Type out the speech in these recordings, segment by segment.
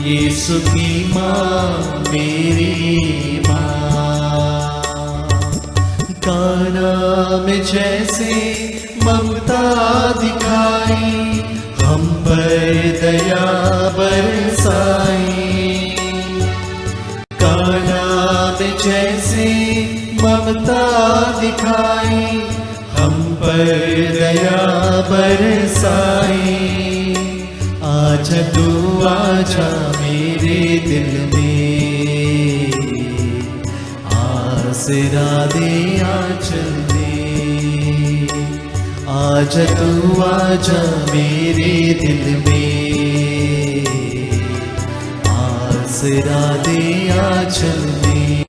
यीशु की माँ मेरी माँ। काना में जैसे ममता दिखाई, हम पर दया बरसाई। काना में जैसे ममता दिखाई, हम पर दया बरसाई। आजा तू आजा मेरे दिल में, आसरा दे आंचल में। आजा तू आजा मेरे दिल में, आसरा दे आंचल में।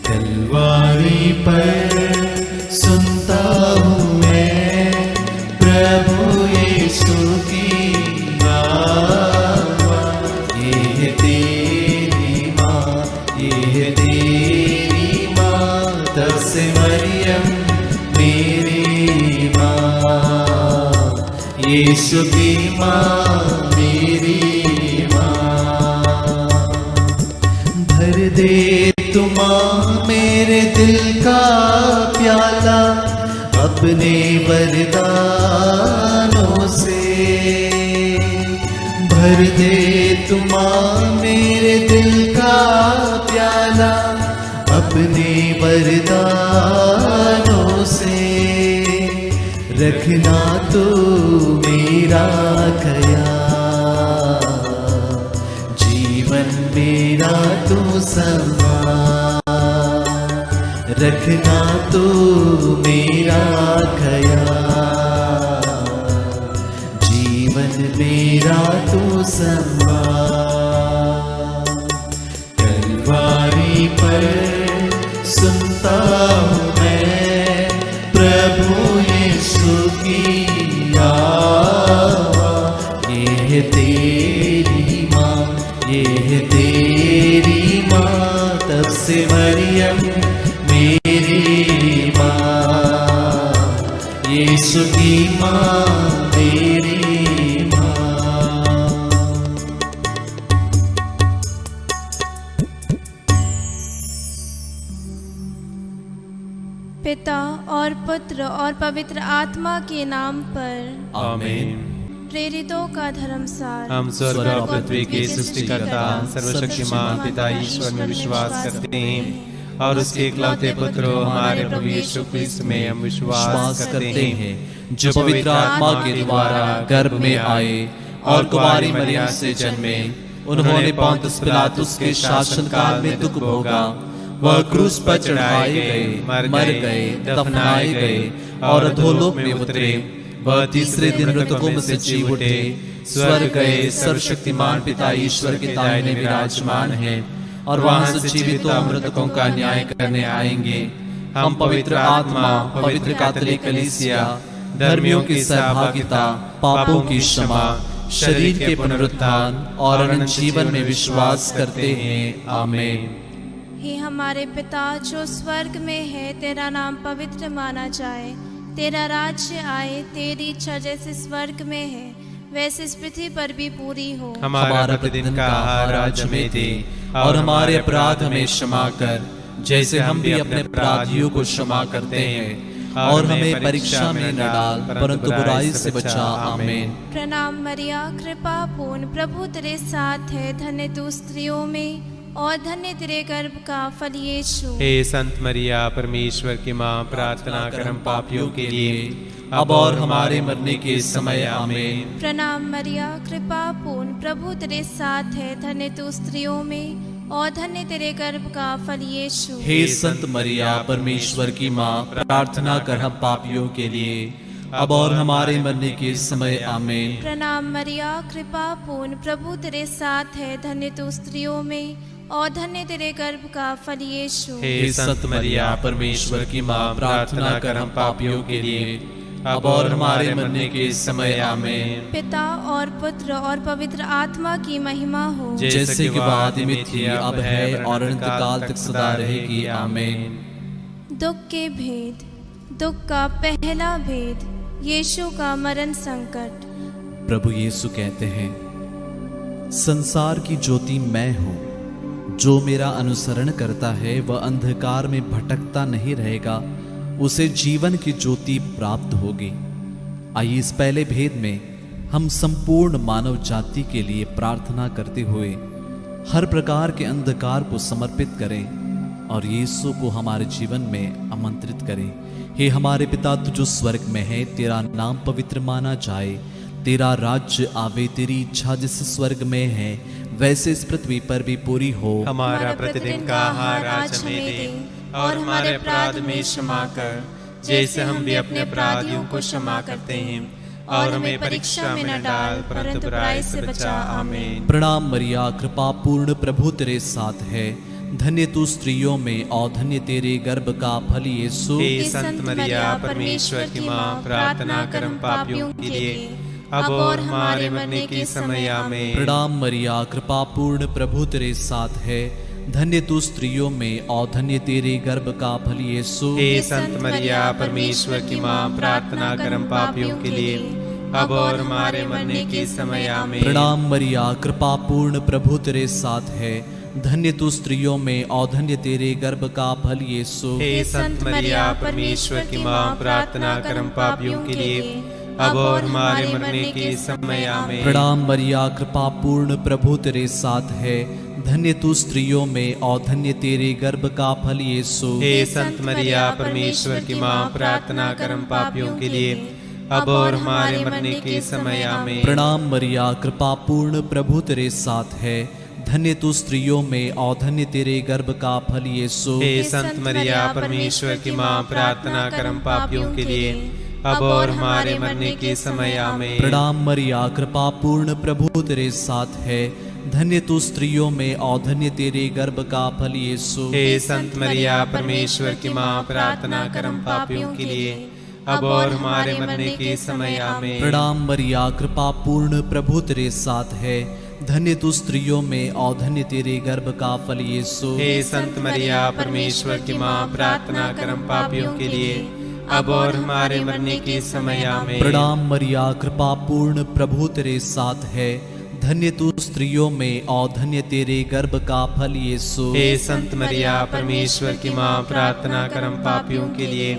कलवारी पर सुनता हूँ मैं प्रभु यीशु की आवाज़। ये है तेरी माँ, ये है तेरी माँ, तब से मरियम मेरी माँ। यीशु की माँ मेरी माँ। भर दे तू माँ मेरे दिल का प्याला, अपने वरदानों से। भर दे तू माँ मेरे दिल का प्याला, अपने वरदानों से। रखना तो मेरा ख्याल, जीवन मेरा तो संभाल। रखना तो मेरा ख्याल, जीवन मेरा तो संभाल। कलवारी पर सुनता हूँ मैं प्रभु यीशु की आवाज़। ये है तेरी माँ, ये है तेरी माँ, तब से मरियम मेरी माँ। यीशु की माँ मेरी माँ। पिता और पुत्र और पवित्र आत्मा के नाम पर आमीन। प्रेरितों का धर्मसार। हम स्वर्ग और पृथ्वी के सृष्टिकर्ता सर्वशक्तिमान पिता ईश्वर में विश्वास करते हैं और उसके इकलौते पुत्र हमारे प्रभु यीशु क्रिस्त में हम विश्वास करते हैं, जो पवित्र आत्मा के द्वारा गर्भ में आए और कुमारी मरियम से जन्मे। उन्होंने पोंतुस पिलातुस के शासनकाल में दुख भोगा, वह क्रूस पर चढ़ाए गए, मर गए, दफनाए गए और अधोलोक में उतरे। वह तीसरे दिन मृतकों में से जी उठे, स्वर्ग गए, सर्वशक्तिमान पिता ईश्वर के दाहिने विराजमान है और वहां से जीवित और मृतकों का न्याय करने आएंगे। हम पवित्र आत्मा, पवित्र कैथोलिक कलीसिया, धर्मियों की सहभागिता, पापों की क्षमा, शरीर के पुनरुत्थान और अनंत जीवन में विश्वास करते हैं। आमीन। हे हमारे पिता जो स्वर्ग में है, तेरा नाम पवित्र माना जाए। तेरा राज्य आए, तेरी इच्छा जैसे स्वर्ग में है वैसे इस पृथ्वी पर भी पूरी हो। हमारा प्रतिदिन का आहार आज हमें दे और हमारे अपराध हमें क्षमा कर, जैसे हम भी अपने अपराधियों को क्षमा करते हैं। और हमें परीक्षा में न डाल, परंतु बुराई से बचा। आमीन। प्रणाम मरिया, कृपा पूर्ण, प्रभु तेरे साथ है। धन्य तू स्त्रियों में और धन्य तेरे गर्भ का फल यीशु। हे संत मरिया परमेश्वर की माँ, प्रार्थना कर हम पापियों के लिए अब और हमारे मरने के समय। आमीन। प्रणाम मरिया, कृपा पूर्ण, प्रभु तेरे साथ है। धन्य तू स्त्रियों में और धन्य तेरे गर्भ का फल यीशु। हे संत मरिया परमेश्वर की माँ, प्रार्थना कर हम पापियों के लिए अब और हमारे मरने के समय। आमीन। प्रणाम मरिया, कृपा पूर्ण, प्रभु तेरे साथ है। धन्य तू स्त्रियों में और धन्य तेरे गर्भ का फल यीशु। हे संत मरिया परमेश्वर की माँ, प्रार्थना कर हम पापियों के लिए अब और हमारे मरने के समय। आमीन। पिता और पुत्र और पवित्र आत्मा की महिमा हो, जैसे कि आदि में थी, अब है और अनंत काल तक सदा रहेगी। आमीन। दुख के भेद। दुख का पहला भेद, यीशु का मरण संकट। प्रभु यीशु कहते हैं, संसार की ज्योति मैं हूँ। जो मेरा अनुसरण करता है वह अंधकार में भटकता नहीं रहेगा, उसे जीवन की ज्योति प्राप्त होगी। आइए इस पहले भेद में हम संपूर्ण मानव जाति के लिए प्रार्थना करते हुए हर प्रकार के अंधकार को समर्पित करें और यीशु को हमारे जीवन में आमंत्रित करें। हे हमारे पिता, तू जो स्वर्ग में है, तेरा नाम पवित्र माना जाए, तेरा राज्य आवे, तेरी इच्छा जैसे स्वर्ग में है वैसे इस पृथ्वी पर भी पूरी हो। हमारा प्रतिदिन का आहार आज हमें दे और हमारे अपराध में क्षमा कर, जैसे हम भी अपने अपराधियों को क्षमा करते हैं, और हमें परीक्षा में न डाल परंतु बुराई से बचा। आमीन। प्रणाम मरिया, कृपा पूर्ण, प्रभु तेरे साथ है। धन्य तू स्त्रियों में और धन्य तेरे गर्भ का फल यीशु। हे संत मरिया, परमेश्वर की माँ, प्रार्थना कर हम पापियों के लिए अब और हमारे मरने के समय। आमीन। प्रणाम मरिया, कृपा पूर्ण, प्रभु तेरे साथ है। धन्य तू स्त्रियों में और धन्य तेरे गर्भ का फल यीशु। हे संत मरिया, परमेश्वर की माँ, प्रार्थना कर हम पापियों के लिए अब और हमारे मरने के समय। आमीन। प्रणाम मरिया, कृपा पूर्ण, प्रभु तेरे साथ है। धन्य तू स्त्रियों में और धन्य तेरे गर्भ का फल यीशु। हे संत मरिया, परमेश्वर की माँ, प्रार्थना कर हम पापियों के लिए अब और हमारे मरने के समय। आमीन। प्रणाम मरिया, कृपा पूर्ण, प्रभु तेरे साथ है। धन्य तू स्त्रियों में और धन्य तेरे गर्भ का फल यीशु। हे संत मरिया, परमेश्वर की माँ, प्रार्थना कर हम पापियों के लिए अब और हमारे मरने के समय। आमीन। प्रणाम मरिया, कृपा पूर्ण, प्रभु तेरे साथ है। धन्य तू स्त्रियों में और धन्य तेरे गर्भ का फल यीशु। हे संत मरिया, परमेश्वर की माँ, प्रार्थना कर हम पापियों के लिए अब और हमारे मरने के समय। आमीन। प्रणाम मरिया, कृपा पूर्ण, प्रभु तेरे साथ है। धन्य तू स्त्रियों में और धन्य तेरे गर्भ का फल यीशु। हे संत मरिया, परमेश्वर की माँ, प्रार्थना कर हम पापियों के लिए अब और हमारे मरने के समय। आमीन। प्रणाम मरिया, कृपा पूर्ण, प्रभु तेरे साथ है। धन्य तू स्त्रियों में और धन्य तेरे गर्भ का फल यीशु। हे संत मरिया, परमेश्वर की माँ, प्रार्थना कर हम पापियों के लिए अब और हमारे मरने के समय। आमीन। प्रणाम मरिया, कृपा पूर्ण, प्रभु तेरे साथ है। धन्य तू स्त्रियों में और धन्य तेरे गर्भ का फल यीशु। हे संत मरिया, परमेश्वर की माँ, प्रार्थना कर हम पापियों के लिए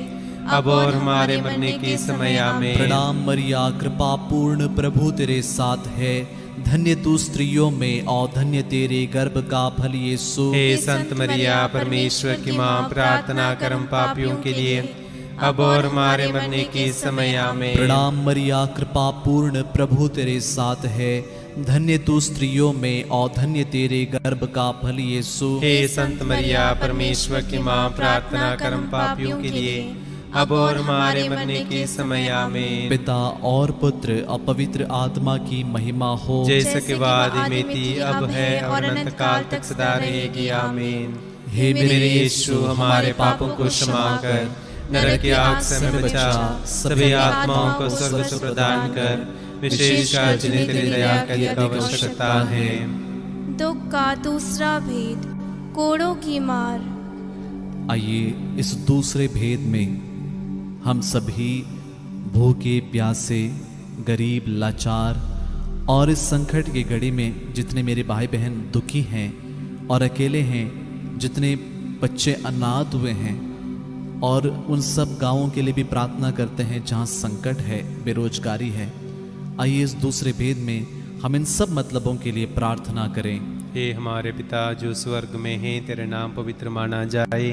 अब और हमारे मरने के समय। आमीन। प्रणाम मरिया, कृपा पूर्ण, प्रभु तेरे साथ है। धन्य तू स्त्रियों में और धन्य तेरे गर्भ का फल यीशु। हे संत मरिया, परमेश्वर की माँ, प्रार्थना कर हम पापियों के लिए अब और हमारे मरने के समय। आमीन। प्रणाम मरिया, कृपा पूर्ण, प्रभु तेरे साथ है। धन्य तू स्त्रियों में और धन्य तेरे गर्भ का फल यीशु। हे संत मरिया, परमेश्वर की माँ, प्रार्थना कर हम पापियों के लिए अब और हमारे मरने के समय। आमीन। पिता और पुत्र और पवित्र आत्मा की महिमा हो, जैसे कि वादी में थी, अब है और अनंत काल तक सदा रहेगी। आमीन। हे मेरे यीशु, हमारे पापों को क्षमा कर, नरक की आग से हमें बचा, सभी आत्माओं को स्वर्ग से प्रदान कर, विशेषकर जिन्हें तेरी दया की आवश्यकता है। दुख का दूसरा भेद, कोड़ों की मार। आइए इस दूसरे भेद में हम सभी भूखे, प्यासे, गरीब, लाचार और इस संकट की घड़ी में जितने मेरे भाई बहन दुखी हैं और अकेले हैं, जितने बच्चे अनाथ हुए हैं, और उन सब गांवों के लिए भी प्रार्थना करते हैं जहां संकट है, बेरोजगारी है। आइए इस दूसरे भेद में हम इन सब मतलबों के लिए प्रार्थना करें। हे हमारे पिता जो स्वर्ग में है, तेरा नाम पवित्र माना जाए,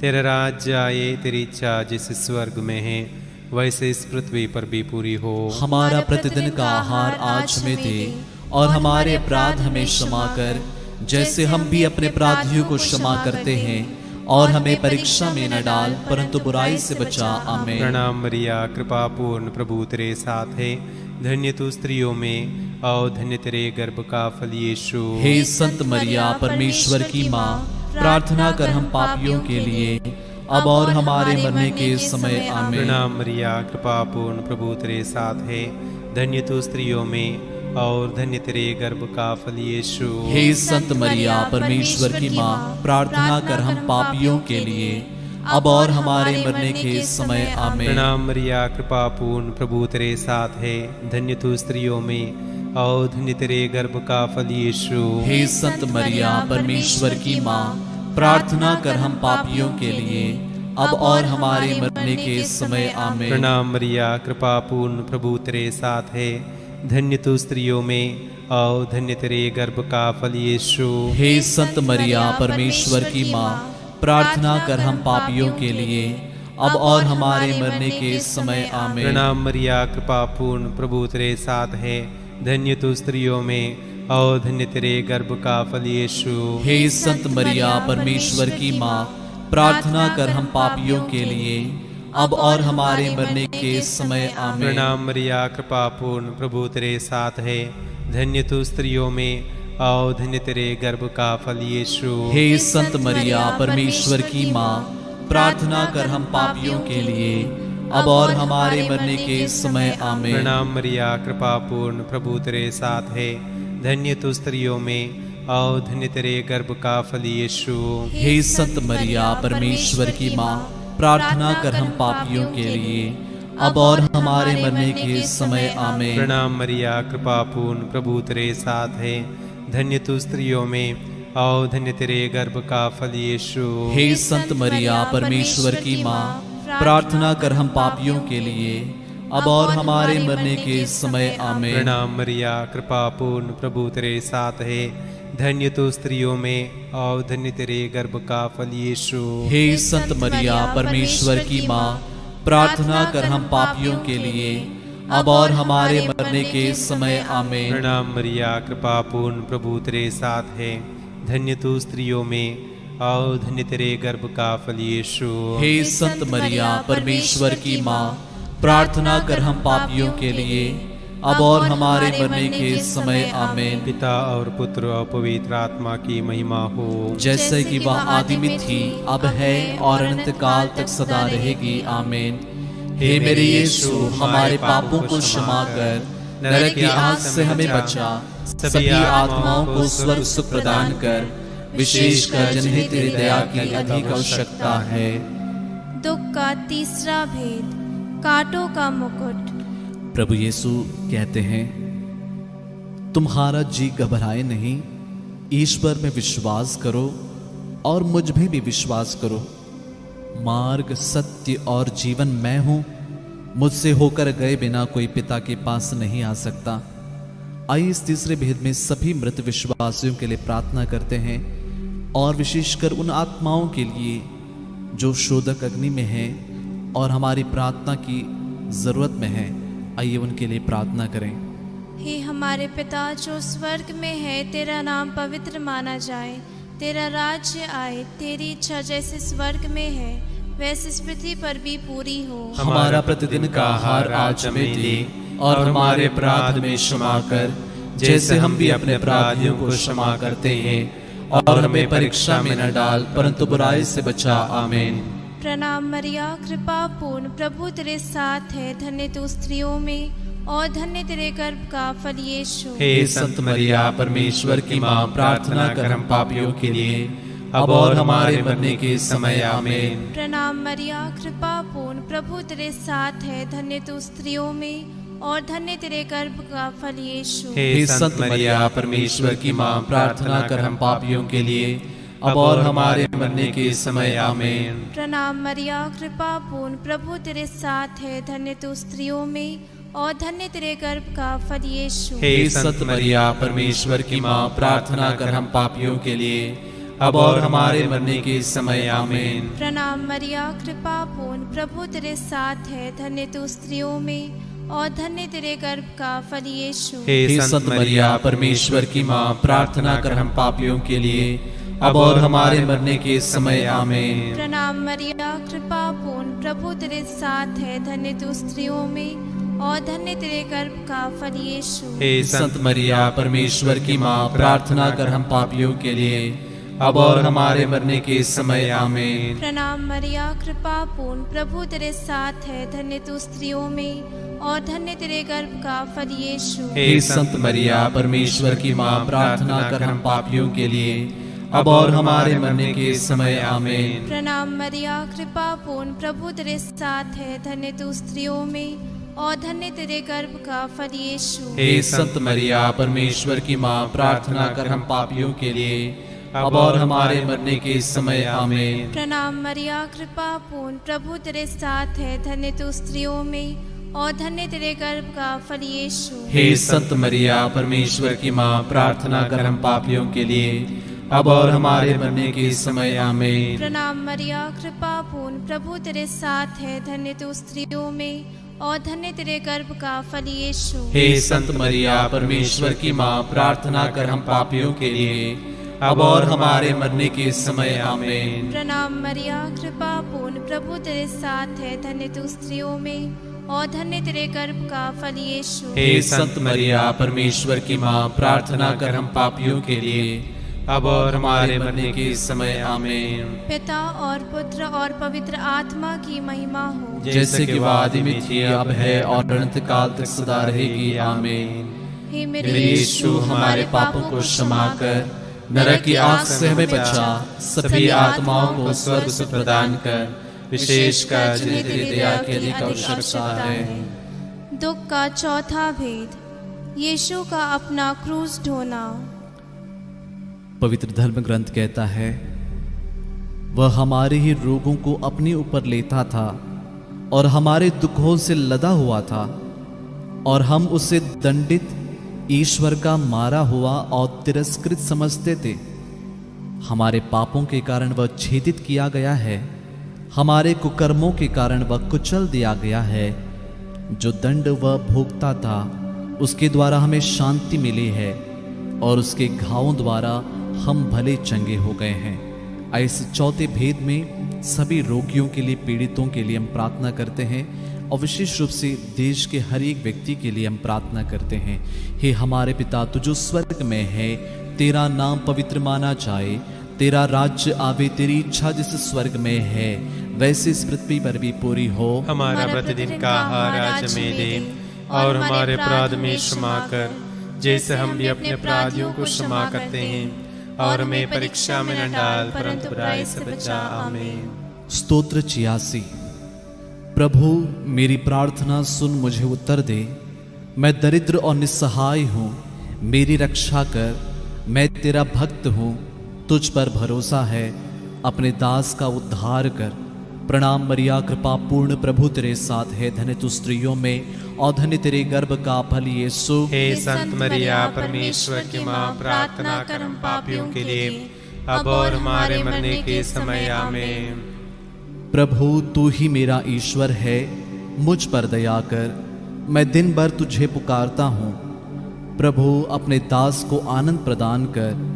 तेरा राज्य आए, तेरी इच्छा जैसे स्वर्ग में है वैसे इस पृथ्वी पर भी पूरी हो। हमारा प्रतिदिन का आहार आज हमें दे और हमारे अपराध हमें क्षमा कर, जैसे हम भी अपने अपराधियों को क्षमा करते हैं, और हमें परीक्षा में न डाल परंतु बुराई से बचा। आमीन। प्रणाम मरिया, कृपा पूर्ण, प्रभु तेरे साथ है। धन्य तू स्त्रियों में और धन्य तेरे गर्भ का फल यीशु। हे संत मरिया, परमेश्वर की माँ, प्रार्थना कर हम पापियों के लिए अब और हमारे मरने के समय। आमीन। प्रणाम मरिया, कृपा पूर्ण, प्रभु तेरे साथ है। धन्य तू स्त्रियों में और धन्य तेरे गर्भ का फल यीशु। हे संत मरिया, परमेश्वर की माँ, प्रार्थना कर हम पापियों के लिए अब और हमारे मरने के समय। आमीन। प्रणाम मरिया, कृपा पूर्ण, प्रभु तेरे साथ है। धन्य तू स्त्रियों में और धन्य तेरे गर्भ का फल यीशु। हे संत मरिया परमेश्वर की माँ, प्रार्थना कर हम पापियों के लिए अब और हमारे मरने के समय आमीन। प्रणाम मरिया, कृपा पूर्ण प्रभु तेरे साथ है, धन्य तू स्त्रियों में और धन्य तेरे गर्भ का फल यीशु। हे संत मरिया परमेश्वर की माँ, प्रार्थना कर हम पापियों के लिए अब और हमारे मरने के समय आमीन। प्रणाम मरिया, कृपा पूर्ण प्रभु तेरे साथ है, धन्य तू स्त्रियों में और धन्य तेरे गर्भ का फल यीशु। हे संत मरिया परमेश्वर की माँ, प्रार्थना कर हम पापियों के लिए अब और हमारे मरने के समय आमीन। प्रणाम मरिया, कृपा पूर्ण प्रभु तेरे साथ है, धन्य तू स्त्रियों में और धन्य तेरे गर्भ का फल यीशु। हे संत मरिया परमेश्वर की माँ, प्रार्थना कर हम पापियों के लिए अब और हमारे मरने के समय आमीन। प्रणाम मरिया, कृपा पूर्ण प्रभु तेरे साथ है, धन्य तू स्त्रियों में और धन्य तेरे गर्भ का फल यीशु। हे संत मरिया परमेश्वर की माँ, प्रार्थना कर हम पापियों के लिए अब और हमारे मरने के समय आमीन। प्रणाम मरिया, कृपा पूर्ण प्रभु तेरे साथ है, धन्य तू स्त्रियों में और धन्य तेरे गर्भ का फल यीशु। हे संत मरिया परमेश्वर की माँ, प्रार्थना कर हम पापियों के लिए अब और हमारे मरने के समय आमीन। प्रणाम मरिया, कृपा पूर्ण प्रभु तेरे साथ है, धन्य तू स्त्रियों में और धन्य तेरे गर्भ का फल यीशु। हे संत मरिया परमेश्वर की माँ, प्रार्थना कर हम पापियों के लिए अब और हमारे मरने के समय आमीन। प्रणाम मरिया, कृपा पूर्ण प्रभु तेरे साथ है, धन्य तू स्त्रियों में और धन्य तेरे गर्भ का फल यीशु। हे संत मरिया परमेश्वर की माँ, प्रार्थना कर हम पापियों के लिए अब और हमारे मरने के समय आमीन। पिता और पुत्र और पवित्र आत्मा की महिमा हो, जैसे कि वह आदि में थी, अब है और अनंत काल तक सदा रहेगी आमीन। हे मेरे यीशु, हमारे पापों को क्षमा कर नरक की आग से हमें बचा, सभी आत्माओं को स्वर्ग सुख प्रदान कर, विशेषकर जिन्हें तेरी दया की अधिक आवश्यकता है। दुख का तीसरा भेद, कांटों का मुकुट। प्रभु यीशु कहते हैं, तुम्हारा जी घबराए नहीं, ईश्वर में विश्वास करो और मुझ में भी विश्वास करो। मार्ग, सत्य और जीवन मैं हूं, मुझसे होकर गए बिना कोई पिता के पास नहीं आ सकता। आइए इस तीसरे भेद में सभी मृत विश्वासियों के लिए प्रार्थना करते हैं और विशेषकर उन आत्माओं के लिए जो शोधक अग्नि में हैं और हमारी प्रार्थना की जरूरत में है। आइए उनके लिए प्रार्थना करें। हे हमारे पिता जो स्वर्ग में है, तेरा नाम पवित्र माना जाए, तेरा राज्य आए, तेरी इच्छा जैसे स्वर्ग में है वैसे इस पृथ्वी पर भी पूरी हो। हमारा प्रतिदिन का आहार आज हमें दे और हमारे अपराध में क्षमा कर, जैसे हम भी अपने अपराधियों को क्षमा करते हैं, और हमें परीक्षा में न डाल परंतु बुराई से बचा। आमीन। प्रणाम मरिया, कृपा पूर्ण प्रभु तेरे साथ है, धन्य तू स्त्रियों में और धन्य तेरे गर्भ का फल यीशु। हे संत मरिया परमेश्वर की माँ, प्रार्थना कर हम पापियों के लिए अब और हमारे मरने के समय आमीन। प्रणाम मरिया, कृपा पूर्ण प्रभु तेरे साथ है, धन्य तू स्त्रियों में और धन्य तेरे गर्भ का फल यीशु। हे संत मरिया परमेश्वर की माँ, प्रार्थना कर हम पापियों के लिए अब और हमारे मरने के समय आमीन। प्रणाम मरिया, कृपा पूर्ण प्रभु तेरे साथ है, धन्य तू स्त्रियों में और धन्य तेरे गर्भ का फल यीशु। हे संत मरिया परमेश्वर की माँ, प्रार्थना कर हम पापियों के लिए अब और हमारे मरने के समय आमीन। प्रणाम मरिया, कृपा पूर्ण प्रभु तेरे साथ है, धन्य तू स्त्रियों में और धन्य तेरे गर्भ का फल यीशु। हे संत मरिया परमेश्वर की माँ, प्रार्थना कर हम पापियों के लिए अब और हमारे मरने के समय आमीन। प्रणाम मरिया, कृपा पूर्ण प्रभु तेरे साथ है, धन्य तू स्त्रियों में और धन्य तेरे गर्भ का फल यीशु। हे संत मरिया परमेश्वर की माँ, प्रार्थना कर हम पापियों के लिए अब और हमारे मरने के समय आमीन। प्रणाम मरिया, कृपा पूर्ण प्रभु तेरे साथ है, धन्य तू स्त्रियों में और धन्य तेरे गर्भ का फल यीशु। हे संत मरिया परमेश्वर की माँ, प्रार्थना कर हम पापियों के लिए अब और हमारे मरने के समय आमीन। प्रणाम मरिया, कृपा पूर्ण प्रभु तेरे साथ है, धन्य तू स्त्रियों में और धन्य तेरे गर्भ का फल यीशु। हे संत मरिया परमेश्वर की माँ, प्रार्थना कर हम पापियों के लिए अब और हमारे मरने के समय आमीन। प्रणाम मरिया, कृपा पूर्ण, प्रभु तेरे साथ है, धन्य तू स्त्रियों में और धन्य तेरे गर्भ का फल यीशु। हे संत मरिया परमेश्वर की माँ, प्रार्थना कर हम पापियों के लिए अब और हमारे मरने के समय आमीन। प्रणाम मरिया, कृपा पूर्ण, प्रभु तेरे साथ है, धन्य तू स्त्रियों में और धन्य तेरे गर्भ का फल यीशु। हे संत मरिया परमेश्वर की माँ, प्रार्थना कर हम पापियों के लिए अब और हमारे मरने के समय आमीन। प्रणाम मरिया, कृपा पूर्ण, प्रभु तेरे साथ है, धन्य तू स्त्रियों में और धन्य तेरे गर्भ का फल यीशु। हे संत मरिया परमेश्वर की माँ, प्रार्थना कर हम पापियों के लिए अब और हमारे मरने के समय आमीन। पिता और पुत्र और पवित्र आत्मा की महिमा हो, जैसे कि आदि में थी, अब है और अनंत काल तक सदा रहेगी आमीन। हे मेरे यीशु, हमारे पापों को क्षमा कर, नरक की आग से हमें बचा, सभी आत्माओं को स्वर्ग से प्रदान कर, विशेषकर जिन्हें तेरी दया की अधिक आवश्यकता है। दुख का चौथा भेद, यीशु का अपना क्रूस ढोना। पवित्र धर्म ग्रंथ कहता है, वह हमारे ही रोगों को अपने ऊपर लेता था और हमारे दुखों से लदा हुआ था, और हम उसे दंडित, ईश्वर का मारा हुआ और तिरस्कृत समझते थे। हमारे पापों के कारण वह छेदित किया गया है, हमारे कुकर्मों के कारण वह कुचल दिया गया है। जो दंड वह भोगता था, उसके द्वारा हमें शांति मिली है, और उसके घावों द्वारा हम भले चंगे हो गए हैं। ऐसे चौथे भेद में सभी रोगियों के लिए, पीड़ितों के लिए हम प्रार्थना करते हैं, और विशेष रूप से देश के हर एक व्यक्ति के लिए हम प्रार्थना करते हैं। हे हमारे पिता, तू जो स्वर्ग में है, तेरा नाम पवित्र माना जाए, तेरा राज्य आवे, तेरी इच्छा जैसे स्वर्ग में है वैसे इस पृथ्वी पर भी पूरी हो। हमारा प्रतिदिन का आहार आज हमें दे, और हमारे अपराध में क्षमा कर, जैसे हम भी अपने अपराधियों को क्षमा करते हैं, और हमें परीक्षा में न डाल, परंतु बुराई से बचा। आमीन। स्तोत्र 86। प्रभु मेरी प्रार्थना सुन, मुझे उत्तर दे। मैं दरिद्र और निस्सहाय हूँ, मेरी रक्षा कर। मैं तेरा भक्त हूँ, तुझ पर भरोसा है, अपने दास का उद्धार कर। प्रणाम मरिया, कृपा पूर्ण, प्रभु तेरे साथ है, धन्य तू स्त्रियों में और धन्य तेरे गर्भ का फल यीशु। हे संत मरिया परमेश्वर की माँ, प्रार्थना कर हम पापियों के लिए अब और हमारे मरने के समय आमीन। प्रभु तू ही मेरा ईश्वर है, मुझ पर दया कर, मैं दिन भर तुझे पुकारता हूँ। प्रभु अपने दास को आनंद प्रदान कर,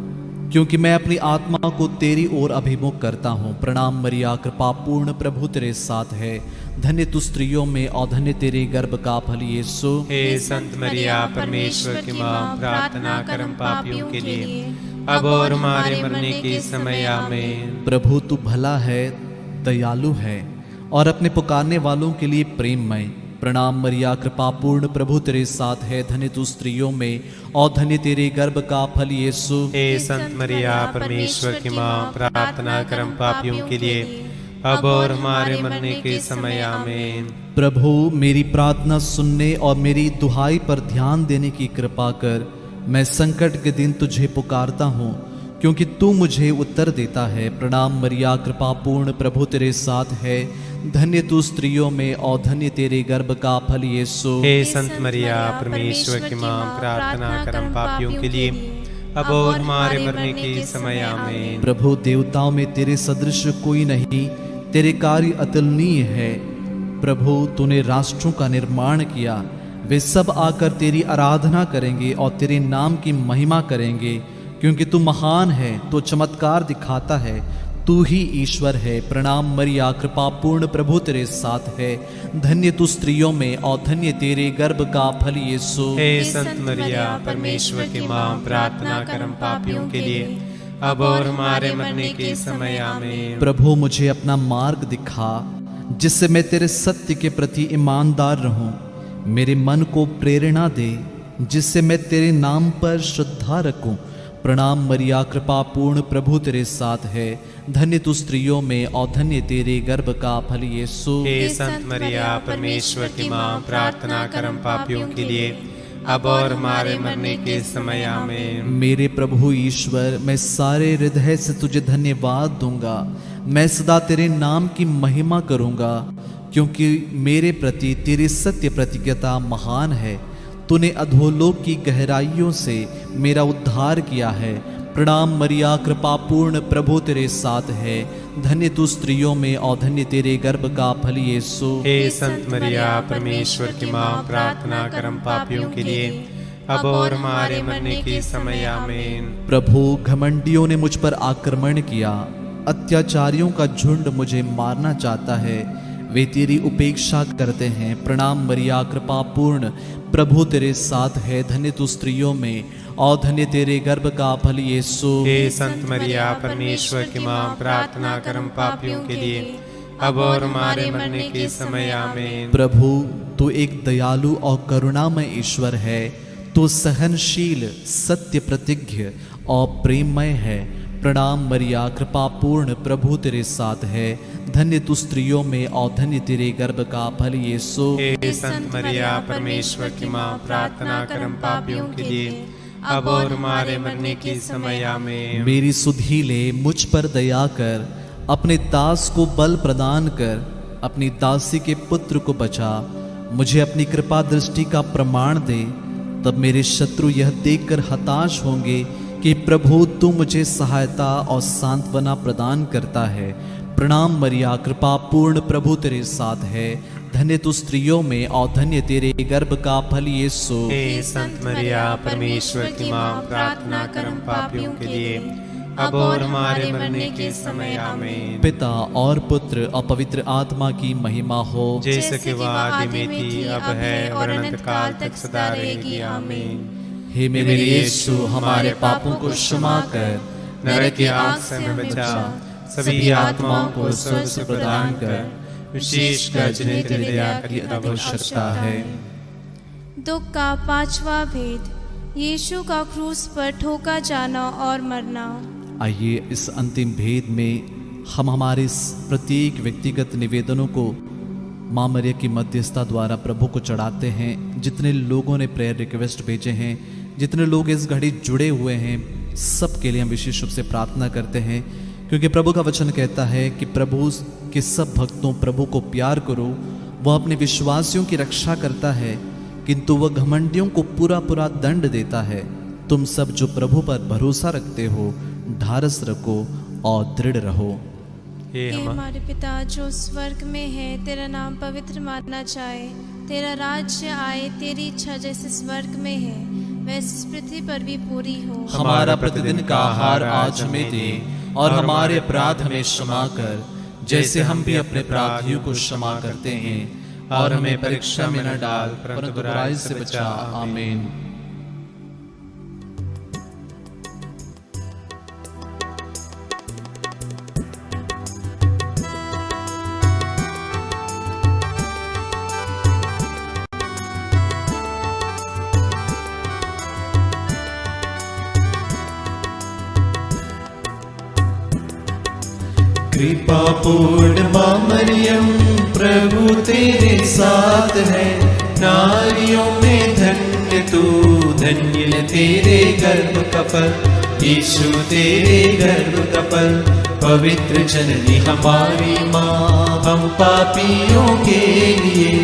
क्योंकि मैं अपनी आत्मा को तेरी ओर अभिमुख करता हूँ। प्रणाम मरिया, कृपा पूर्ण, प्रभु तेरे साथ है, धन्य तू स्त्रियों में और धन्य तेरे गर्भ का फल यीशु। हे संत मरिया परमेश्वर की माँ, प्रार्थना कर हम पापियों के लिए अब और हमारे मरने के समय आमीन। प्रभु तू भला है, दयालु है और अपने पुकारने वालों के लिए प्रेममय। प्रणाम मरिया, कृपा पूर्ण, प्रभु तेरे साथ है, धन्य तू स्त्रियों में और धन्य तेरे गर्भ का फल यीशु। हे संत मरिया परमेश्वर की माँ, प्रार्थना कर हम पापियों के लिए अब और हमारे मरने के समय आमीन। प्रभु मेरी प्रार्थना सुनने और मेरी दुहाई पर ध्यान देने की कृपा कर। मैं संकट के दिन तुझे पुकारता हूँ, क्योंकि तू मुझे उत्तर देता है। प्रणाम मरिया, कृपा पूर्ण, प्रभु तेरे साथ है, धन्य तू स्त्रियों में और धन्य तेरे गर्भ का फल यीशु। हे संत मरिया परमेश्वर की माँ, प्रार्थना कर हम पापियों के लिए अब और हमारे मरने के समय आमीन। प्रभु देवताओं में तेरे सदृश कोई नहीं, तेरे कार्य अतुलनीय है। प्रभु तूने राष्ट्रों का निर्माण किया, वे सब आकर तेरी आराधना करेंगे और तेरे नाम की महिमा करेंगे, क्योंकि तू महान है, तो चमत्कार दिखाता है, तू ही ईश्वर है। प्रणाम मरिया, कृपा पूर्ण, प्रभु तेरे साथ है, धन्य तू स्त्रियों में और धन्य तेरे गर्भ का फल यीशु। हे संत मरिया परमेश्वर की माँ, प्रार्थना कर हम पापियों के लिए अब और हमारे मरने के समय आमीन। प्रभु मुझे अपना मार्ग दिखा, जिससे मैं तेरे सत्य के प्रति ईमानदार रहूं। मेरे मन को प्रेरणा दे, जिससे मैं तेरे नाम पर श्रद्धा रखूं। प्रणाम मरिया कृपा पूर्ण प्रभु तेरे साथ है, धन्य तू स्त्रियों में और धन्य तेरे गर्भ का फल यीशु। हे संत मरिया परमेश्वर की माँ, प्रार्थना कर हम पापियों के लिए, अब और हमारे मरने के समय आमीन। मेरे प्रभु ईश्वर, मैं सारे हृदय से तुझे धन्यवाद दूंगा, मैं सदा तेरे नाम की महिमा करूंगा, क्योंकि मेरे प्रति तेरी सत्य प्रतिज्ञता महान है। तूने अधोलोक की गहराइयों से मेरा उद्धार किया है। प्रणाम मरिया कृपा पूर्ण प्रभु तेरे साथ है, धन्य तू स्त्रियों में और धन्य तेरे गर्भ का फल यीशु। हे संत मरिया परमेश्वर की माँ, प्रार्थना कर हम पापियों के लिए, अब और हमारे मरने के समय आमीन। प्रभु, घमंडियों ने मुझ पर आक्रमण किया, अत्याचारियों का झुंड मुझे मारना चाहता है, वे तेरी उपेक्षा करते हैं। प्रणाम मरिया कृपा पूर्ण प्रभु तेरे साथ है, धन्य तू स्त्रियों में और धन्य तेरे गर्भ का फल यीशु। हे संत मरिया परमेश्वर की माँ, प्रार्थना कर हम पापियों के लिए, अब और हमारे मरने के समय आमीन। प्रभु, तू एक दयालु और करुणामय ईश्वर है, तू सहनशील, सत्य प्रतिज्ञ और प्रेममय है। प्रणाम मरिया कृपा पूर्ण प्रभु तेरे साथ है, धन्य तू स्त्रियों में और धन्य तेरे गर्भ का फल यीशु। हे संत मरिया परमेश्वर की माँ, प्रार्थना कर हम पापियों के लिए, अब और हमारे मरने के समय आमीन। मेरी सुधि ले, मुझ पर दया कर, अपने दास को बल प्रदान कर, अपनी दासी के पुत्र को बचा, मुझे अपनी कृपा दृष्टि का प्रमाण दे। तब मेरे शत्रु यह देखकर हताश होंगे कि प्रभु तू मुझे सहायता और सांत्वना प्रदान करता है। प्रणाम मरिया कृपा पूर्ण प्रभु तेरे साथ है, धन्य तू स्त्रियों में और धन्य तेरे गर्भ का फल यीशु। हे संत मरिया परमेश्वर की माँ, प्रार्थना कर हम पापियों के लिए, अब और हमारे मरने के समय आमीन। पिता और पुत्र और पवित्र आत्मा की महिमा हो, जैसे कि वह आदि में थी, अब है और अनंत काल तक सदा रहेगी आमीन। हे मेरे यीशु, हमारे पापों को क्षमा कर, नरक की आग से हमें बचा, सभी आत्माओं को स्वर्ग प्रदान कर, विशेषकर जिन्हें तेरी दया की आवश्यकता है। दुख का पांचवा भेद, यीशु का क्रूस पर ठोका जाना और मरना। आइए इस अंतिम भेद में हम हमारे इस प्रत्येक व्यक्तिगत निवेदनों को माँ मरिया की मध्यस्थता द्वारा प्रभु को चढ़ाते हैं। जितने लोगों ने प्रेयर रिक्वेस्ट भेजे हैं, जितने लोग इस घड़ी जुड़े हुए हैं, सब के लिए हम विशेष रूप से प्रार्थना करते हैं, क्योंकि प्रभु का वचन कहता है कि प्रभु के सब भक्तों प्रभु को प्यार करो। वह अपने विश्वासियों की रक्षा करता है, किंतु वह घमंडियों को पूरा पूरा दंड देता है। तुम सब जो प्रभु पर भरोसा रखते हो, ढारस रखो और दृढ़ रहो। हे हमारे पिता जो स्वर्ग में है, तेरा नाम पवित्र माना जाए, तेरा राज्य आए, तेरी इच्छा जैसे स्वर्ग में है वैसे इस पृथ्वी पर भी पूरी हो। हमारा प्रतिदिन का आहार आज हमें दे, और हमारे अपराध हमें क्षमा कर, जैसे हम भी अपने अपराधियों को क्षमा करते हैं, और हमें परीक्षा में न डाल, परंतु बुराई से बचा। आमीन। कृपा पूर्ण माँ मरियम, प्रभु तेरे साथ है, नारियों में धन्य तू, धन्य तेरे गर्भ का फल, यीशु तेरे गर्भ का फल। पवित्र जननी हमारी माँ, हम पापियों के लिए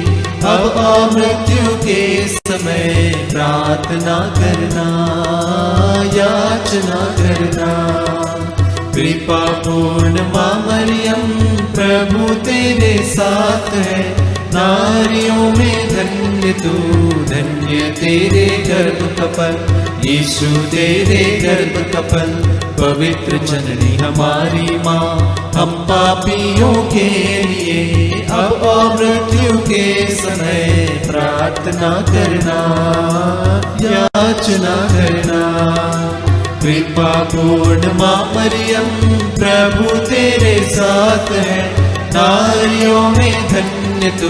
अब और मृत्यु के समय प्रार्थना करना, याचना करना। कृपा पूर्ण माँ मरियम, प्रभु तेरे साथ है, नारियों में धन्य तू, धन्य तेरे गर्भ का फल, यीशु तेरे गर्भ का फल। पवित्र जननी हमारी माँ, हम पापियों के लिए अब और मृत्यु के समय प्रार्थना करना, याचना करना। कृपा पूर्ण माँ मरियम, प्रभु तेरे साथ है, नारियों में धन्य धन्य तू,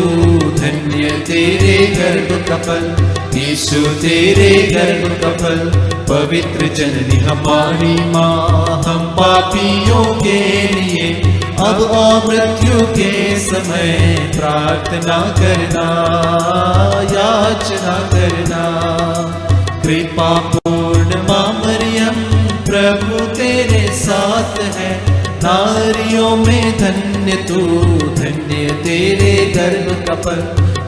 धन्य तेरे गर्भ का फल, यीशु तेरे गर्भ का फल। पवित्र जननी हमारी माँ, हम पापियों के लिए अब और मृत्यु के समय प्रार्थना करना, याचना करना। कृपा पूर्ण माँ मरियम, प्रभु तेरे साथ है, नारियों में धन्य तू, धन्य तेरे गर्भ का फल,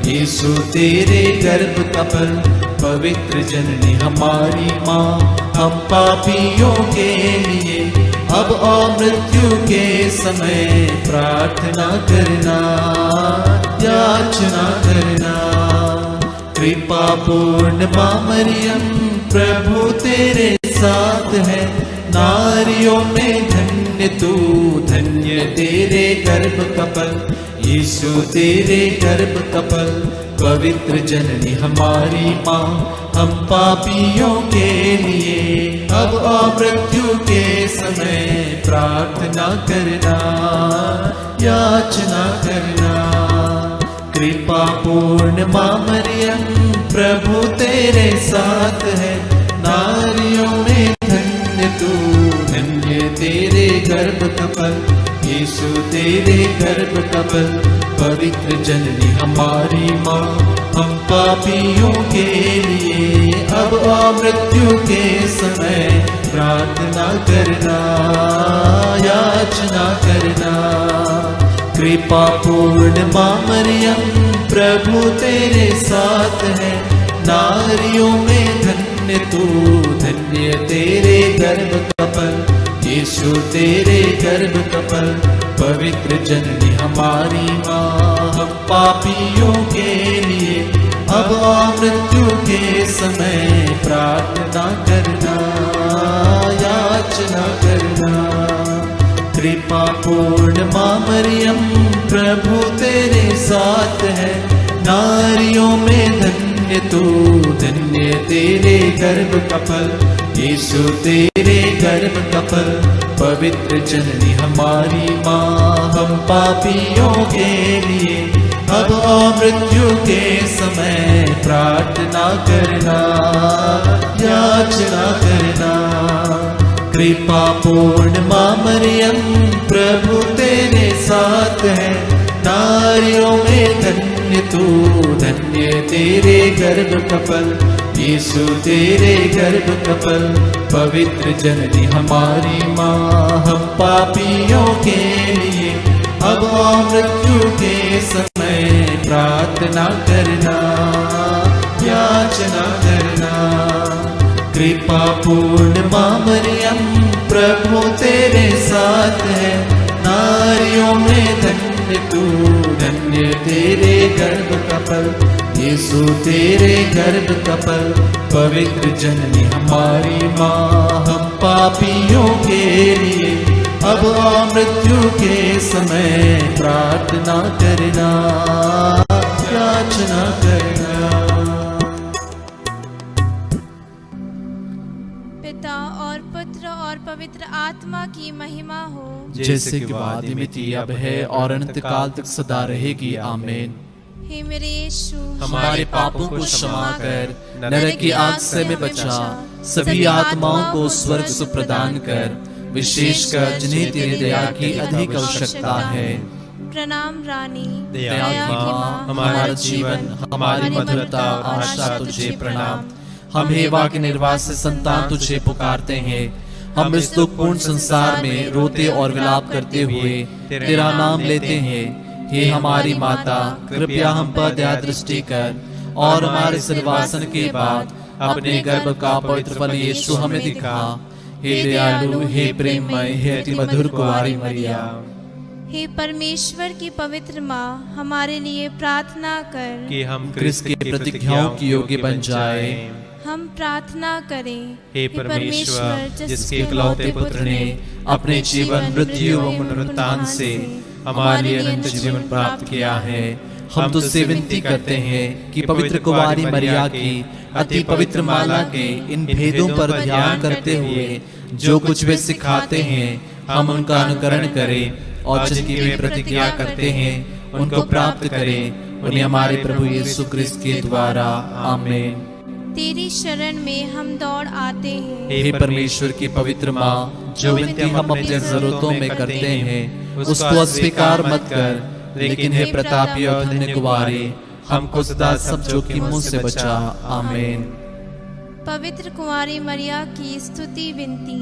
यीशु तेरे गर्भ का फल। पवित्र जननी हमारी माँ, हम पापियों के लिए अब और मृत्यु के समय प्रार्थना करना, याचना करना। कृपा पूर्ण माँ मरियम, प्रभु तेरे साथ है, नारियों में धन्य तू, धन्य तेरे गर्भ का फल, यीशु तेरे गर्भ का फल। पवित्र जननी हमारी माँ, हम पापियों के लिए अब और मृत्यु के समय प्रार्थना करना, याचना करना। कृपा पूर्ण माँ मरियम, प्रभु तेरे साथ है, नारियों में धन्य तू, धन्य तेरे गर्भ का फल, यीशु तेरे गर्भ का फल। पवित्र जननी हमारी माँ, हम पापियों के लिए अब और मृत्यु के समय प्रार्थना करना, याचना करना। कृपा पूर्ण माँ मरियम, प्रभु तेरे साथ है, नारियों में धन्य तू, धन्य तेरे गर्भ का फल, यीशु तेरे गर्भ का फल। पवित्र जननी हमारी माँ, हम पापियों के लिए अब और मृत्यु के समय प्रार्थना करना, याचना करना। कृपा पूर्ण माँ मरियम, प्रभु तेरे साथ है, नारियों में धन्य तू, धन्य तेरे गर्भ का फल, यीशु तेरे गर्भ का फल। पवित्र जननी हमारी माँ, हम पापियों के लिए अब और मृत्यु के समय प्रार्थना करना, याचना करना। कृपा पूर्ण माँ मरियम, प्रभु तेरे साथ है, नारियों में धन्य तू, धन्य तेरे गर्भ का फल, यीशु तेरे गर्भ का फल। पवित्र जननी हमारी माँ, हम पापियों के लिए अब और मृत्यु के समय प्रार्थना करना, याचना करना। कृपा पूर्ण माँ मरियम, प्रभु तेरे साथ है, नारियों में धन्य तू, धन्य तेरे गर्भ का फल, यीशु तेरे गर्भ का फल। पवित्र जननी हमारी माँ, हम पापियों के लिए अब और मृत्यु के समय प्रार्थना करना, याचना करना। पिता और पुत्र और पवित्र आत्मा की महिमा हो, जैसे कि आदि में थी, अब है और अनंत काल तक सदा रहेगी। आमीन। हे मेरे यीशु, हमारे पापों को क्षमा कर, नरक की आग से हमें बचा, सभी आत्माओं को स्वर्ग सुख प्रदान कर, विशेषकर जिन्हें तेरी दया की अधिक आवश्यकता है। प्रणाम रानी, दया की माँ, हमारा जीवन, हमारी मधुरता और आशा तुझे प्रणाम। हम हेवा के निर्वास से संतान तुझे पुकारते हैं। हम इस दुखपूर्ण संसार में रोते और विलाप करते हुए तेरा नाम लेते हैं। हे हमारी माता, कृपया हम पर दया दृष्टि कर और हमारे सिरवासन के बाद अपने गर्भ का पवित्र फल यीशु हमें दिखा। हे दयालु, हे प्रेममय, हे अति मधुर कुंवारी मरिया। हे परमेश्वर की पवित्र माँ, हमारे लिए प्रार्थना कर कि हम क्रिस्त की प्रतिज्ञाओं की योग्य बन जाए। हम प्रार्थना करें। हे परमेश्वर, जिसके इकलौते पुत्र ने अपने जीवन, मृत्यु व पुनरुत्थान से हमारे लिए अनंत जीवन प्राप्त किया है, हम तुझसे विनती करते हैं कि पवित्र कुंवारी मरिया की अति पवित्र माला के इन भेदों पर ध्यान करते हुए जो कुछ वे सिखाते हैं, हम उनका अनुकरण करें और जिनकी वे प्रतिज्ञा करते हैं उनको प्राप्त करें। उन्हें हमारे प्रभु यीशु क्रिस्त के द्वारा आमीन। तेरी शरण में हम दौड़ आते हैं। हे परमेश्वर की पवित्र माँ, जो विनती हम अपनी जरूरतों में करते हैं उसको अस्वीकार मत कर, लेकिन हे प्रतापी और धन्य कुंवारी, हमको सदा सब जोखिमों से बचा। आमीन। पवित्र कुंवारी मरिया की स्तुति विनती।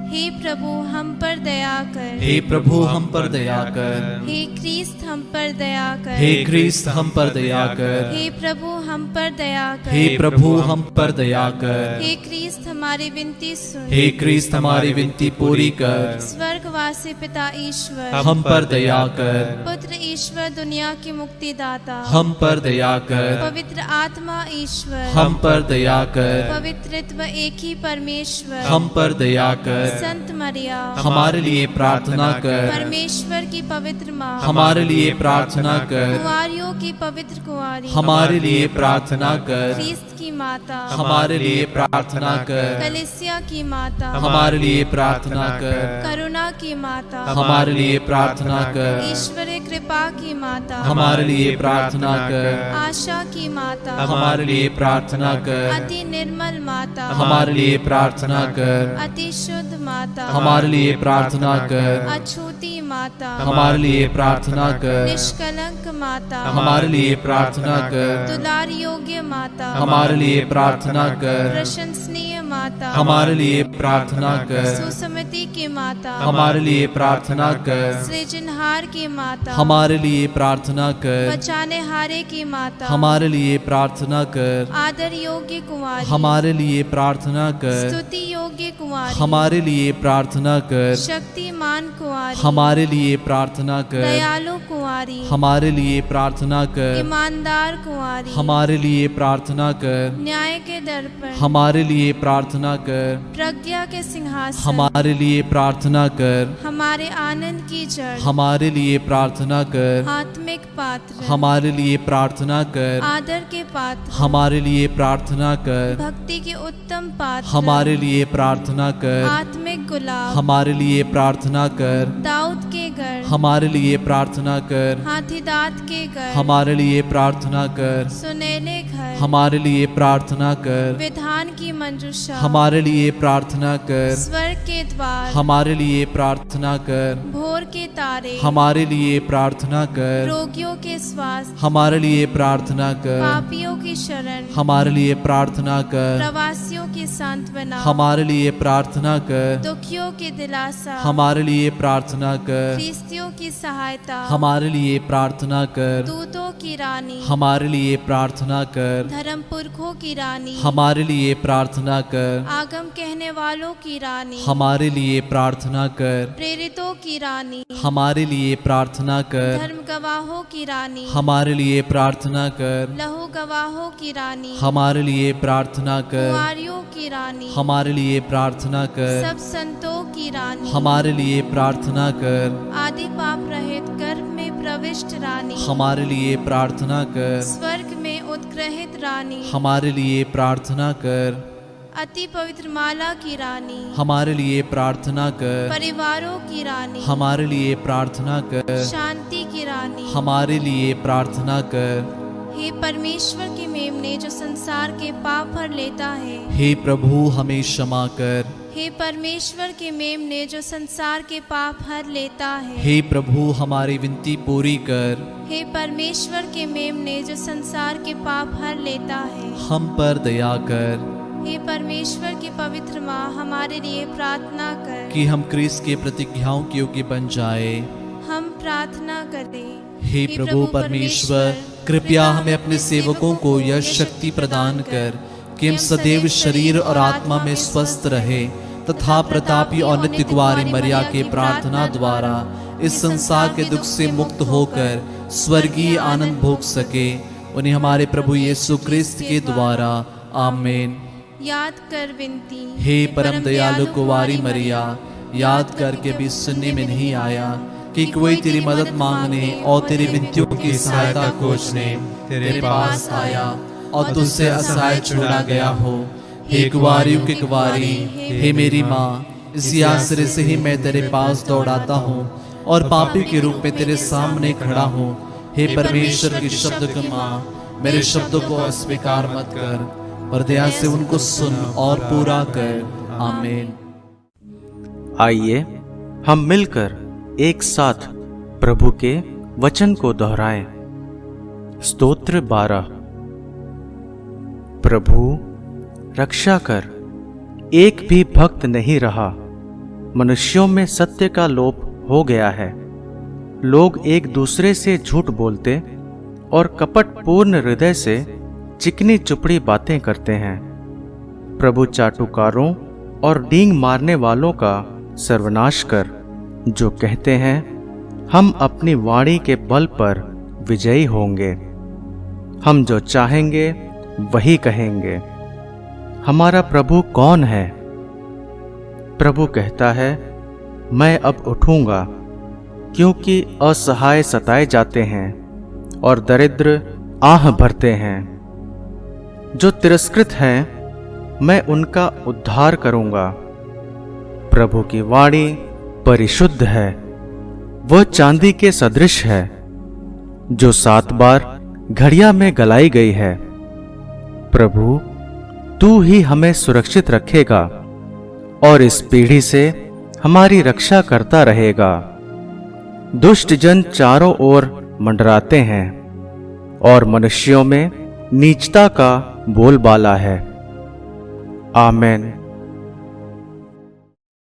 हे प्रभु हम पर दया कर। हे प्रभु हम पर दया कर। हे क्रिस्त हम पर दया कर। हे क्रिस्त हम पर दया कर। हे प्रभु हम पर दया कर। हे प्रभु हम पर दया कर। हे क्रिस्त हमारी विनती सुन। हे क्रिस्त हमारी विनती पूरी कर। स्वर्गवासी पिता ईश्वर, हम पर दया कर। पुत्र ईश्वर दुनिया के मुक्तिदाता, हम पर दया कर। पवित्र आत्मा ईश्वर, हम पर दया कर। पवित्रत्व एक ही परमेश्वर, हम पर दया कर। संत मरिया, हमारे लिए प्रार्थना कर। परमेश्वर की पवित्र माँ, हमारे लिए प्रार्थना कर। कुंवारियों की पवित्र कुंवारी, हमारे लिए प्रार्थना कर। क्रिस्त की माता, हमारे लिए प्रार्थना कर। कलिसिया की माता, हमारे लिए प्रार्थना कर। करुणा की माता, हमारे लिए प्रार्थना कर। ईश्वरीय कृपा की माता, हमारे लिए प्रार्थना कर। आशा की माता, हमारे लिए प्रार्थना कर। अति निर्मल माता, हमारे लिए प्रार्थना कर। अति शुद्ध माता, हमारे लिए प्रार्थना कर। अछूती माता, हमारे लिए प्रार्थना कर। निष्कलंक माता, हमारे लिए प्रार्थना कर। दुलार योग्य माता, हमारे लिए प्रार्थना कर। प्रशंसनीय माता, हमारे लिए प्रार्थना कर। सुसमति की माता, हमारे लिए प्रार्थना कर। सृजनहार की माता, हमारे लिए प्रार्थना कर। बचाने हारे की माता, हमारे लिए प्रार्थना कर। आदर योग्य कुंवारी, हमारे लिए प्रार्थना कर। स्तुति योग्य कुंवारी, हमारे लिए प्रार्थना कर। शक्तिमान कुंवारी, हमारे लिए प्रार्थना कर। दयालु कुंवारी, हमारे लिए प्रार्थना कर। ईमानदार कुंवारी, हमारे लिए प्रार्थना कर। न्याय के दर्पण, हमारे लिए प्रार्थना कर। प्रज्ञा के सिंहासन, हमारे लिए प्रार्थना कर। हमारे आनंद की जड़, हमारे लिए प्रार्थना कर। आत्मिक पात्र, हमारे लिए प्रार्थना कर। आदर के पात्र, हमारे लिए प्रार्थना कर। भक्ति के उत्तम पात्र, हमारे लिए प्रार्थना कर। आत्मिक गुलाब, हमारे लिए प्रार्थना कर। दाऊद के गढ़, हमारे लिए प्रार्थना कर। हाथी दांत के गढ़, हमारे लिए प्रार्थना कर। सुनहले घर, हमारे लिए प्रार्थना कर। विधान की मंजूषा, हमारे लिए प्रार्थना कर। स्वर्ग के द्वार, हमारे लिए प्रार्थना कर। भोर के तारे, हमारे लिए प्रार्थना कर। रोगियों के स्वास्थ्य, हमारे लिए प्रार्थना कर। पापियों की शरण, हमारे लिए प्रार्थना कर। प्रवासियों की सांत्वना, हमारे लिए प्रार्थना कर। दुखियों की दिलासा, हमारे लिए प्रार्थना कर। ख्रिस्तियों की सहायता, हमारे लिए प्रार्थना कर। दूतों की रानी, हमारे लिए प्रार्थना कर। धर्म पुरखों की रानी, हमारे लिए प्रार्थना कर। आगम कहने वालों की रानी, हमारे लिए प्रार्थना कर। प्रेरितों की रानी, हमारे लिए प्रार्थना कर। धर्म गवाहों की रानी, हमारे लिए प्रार्थना कर। लहू गवाहों की रानी, हमारे लिए प्रार्थना कर। कुंवारियों की रानी, हमारे लिए प्रार्थना कर। सब संतों की रानी, हमारे लिए प्रार्थना कर। आदि पाप रहित गर्भ में प्रविष्ट रानी, हमारे लिए प्रार्थना कर। स्वर्ग में उत्ग्रहित रानी, हमारे लिए प्रार्थना कर। अति पवित्र माला की रानी, हमारे लिए प्रार्थना कर। परिवारों की रानी, हमारे लिए प्रार्थना कर। शांति की रानी, हमारे लिए प्रार्थना कर। हे परमेश्वर के मेमने जो संसार के पाप भर लेता है, हे प्रभु हमें क्षमा कर। हे परमेश्वर के मेमने जो संसार के पाप हर लेता है, हे प्रभु हमारी विनती पूरी कर। हे परमेश्वर के मेमने जो संसार के पाप हर लेता है, हम पर दया कर हे परमेश्वर की पवित्र माँ हमारे लिए प्रार्थना कर। कि हम क्रिस्त के प्रतिज्ञाओं के योग्य बन जाए। हम प्रार्थना करें। हे प्रभु परमेश्वर, कृपया हमें अपने सेवकों को यह शक्ति प्रदान कर कि हम सदैव शरीर और आत्मा में स्वस्थ रहे तथा प्रतापी और नित्य कुंवारी मरिया के प्रार्थना द्वारा इस संसार के दुख से मुक्त होकर स्वर्गीय आनंद भोग सके। उन्हें हमारे प्रभु यीशु क्रिस्त के द्वारा आमीन। याद कर विनती। हे परम दयालु कुंवारी मरिया, याद करके भी सुनने में नहीं आया कि कोई तेरी मदद मांगने और तेरी विनतियों की सहायता खोजने तेरे पास आया और तुझसे असहाय छोड़ा गया हो। हे कुंवारियों की कुंवारी, हे मेरी माँ, इसी आश्रय से ही मैं तेरे पास दौड़ाता हूँ और पापी के रूप में तेरे सामने खड़ा हूँ। हे परमेश्वर की शब्द की माँ, मेरे शब्दों को अस्वीकार मत कर, पर दया से उनको सुन और पूरा कर। आमीन। आइए हम मिलकर एक साथ प्रभु के वचन को दोहराएं। स्तोत्र 12। प्रभु रक्षा कर, एक भी भक्त नहीं रहा। मनुष्यों में सत्य का लोप हो गया है। लोग एक दूसरे से झूठ बोलते और कपटपूर्ण हृदय से चिकनी चुपड़ी बातें करते हैं। प्रभु चाटुकारों और डींग मारने वालों का सर्वनाश कर, जो कहते हैं हम अपनी वाणी के बल पर विजयी होंगे। हम जो चाहेंगे वही कहेंगे। हमारा प्रभु कौन है? प्रभु कहता है, मैं अब उठूंगा, क्योंकि असहाय सताए जाते हैं और दरिद्र आह भरते हैं। जो तिरस्कृत हैं, मैं उनका उद्धार करूंगा। प्रभु की वाणी परिशुद्ध है, वह चांदी के सदृश है, जो 7 बार घड़िया में गलाई गई है। प्रभु तू ही हमें सुरक्षित रखेगा और इस पीढ़ी से हमारी रक्षा करता रहेगा। दुष्ट जन चारों ओर मंडराते हैं और मनुष्यों में नीचता का बोलबाला है। आमीन।